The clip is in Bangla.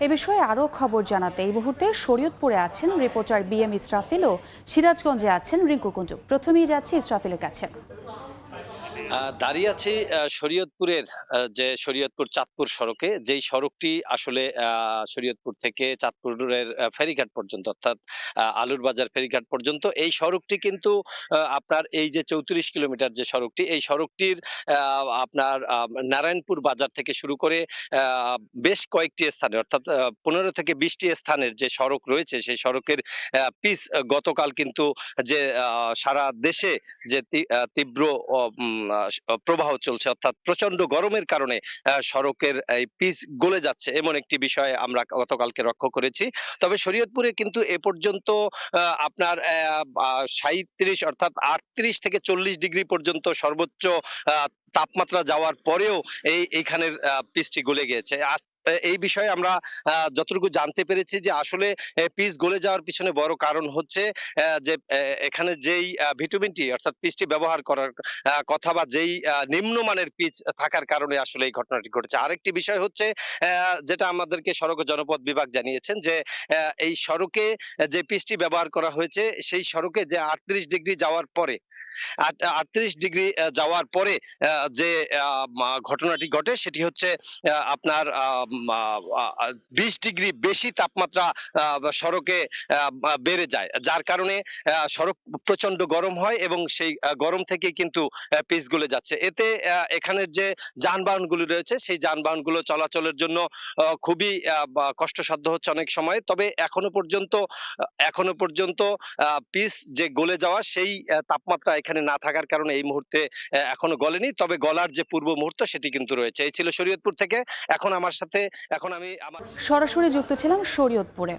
এ বিষয়ে আরও খবর জানাতে এই মুহূর্তে শরীয়তপুরে আছেন রিপোর্টার BM ইসরাফিল ও সিরাজগঞ্জে আছেন রিঙ্কু কুঞ্জু। প্রথমেই যাচ্ছি ইসরাফিলের কাছে। দাঁড়িয়ে আছি শরীয়তপুরের যে শরীয়তপুর চাঁদপুর সড়কে, যেই সড়কটি আসলে শরীয়তপুর থেকে চাঁদপুরের ফেরিঘাট পর্যন্ত, অর্থাৎ আলুর বাজার ফেরিঘাট পর্যন্ত এই সড়কটি কিন্তু আপনার এই যে 34 কিলোমিটার যে সড়কটি, এই সড়কটির আপনার নারায়ণপুর বাজার থেকে শুরু করে বেশ কয়েকটি স্থানে, অর্থাৎ 15 থেকে 20টি স্থানের যে সড়ক রয়েছে, সেই সড়কের পিচ গতকাল কিন্তু যে সারা দেশে যে তীব্র প্রবাহ চলছে, অর্থাৎ প্রচন্ড গরমের কারণে সড়কের এই পিচ গলে যাচ্ছে, এমন একটি বিষয় আমরা গতকালকে লক্ষ্য করেছি। তবে শরীয়তপুরে কিন্তু এ পর্যন্ত আপনার 37 অর্থাৎ 38 থেকে 40 ডিগ্রি পর্যন্ত সর্বোচ্চ তাপমাত্রা যাওয়ার পরেও এইখানের পিচটি গলে গিয়েছে। এই বিষয়ে আমরা যতটুকু জানতে পেরেছি যে আসলে পিচ গলে যাওয়ার পিছনে বড় কারণ হচ্ছে যে এখানে যেই ভিটামিন টি অর্থাৎ পিচটি ব্যবহার করার কথা, বা যেই নিম্নমানের পিচ থাকার কারণে আসলে এই ঘটনাটি ঘটেছে। আরেকটি বিষয় হচ্ছে যেটা আমাদেরকে সড়ক ও জনপথ বিভাগ জানিয়েছেন যে এই সড়কে যে পিচটি ব্যবহার করা হয়েছে, সেই সড়কে যে 38 ডিগ্রি যাওয়ার পরে 38 ডিগ্রি যাওয়ার পরে যে ঘটনাটি ঘটে, সেটি হচ্ছে আপনার 20 ডিগ্রি বেশি তাপমাত্রা সড়কে বেড়ে যায়, যার কারণে সড়ক প্রচন্ড গরম হয় এবং সেই গরম থেকে কিন্তু পিচ গলে যাচ্ছে। এতে এখানের যে যানবাহনগুলো রয়েছে, সেই যানবাহনগুলো চলাচলের জন্য খুবই কষ্টসাধ্য হচ্ছে অনেক সময়। তবে এখনো পর্যন্ত পিচ যে গলে যাওয়া, সেই তাপমাত্রা এখানে না থাকার কারণে এই মুহূর্তে এখনো গলেনি। তবে গলার যে পূর্ব মুহূর্ত, সেটি কিন্তু রয়েছে। এই ছিল শরীয়তপুর থেকে। এখন আমার সাথে এখন আমি আমার সরাসরি যুক্ত ছিলাম শরীয়তপুরে।